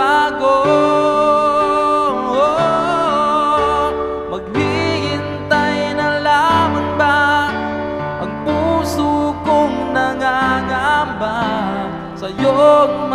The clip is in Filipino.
magbago. Maghihintay na lamang ba ang puso kong nangangamba sa iyong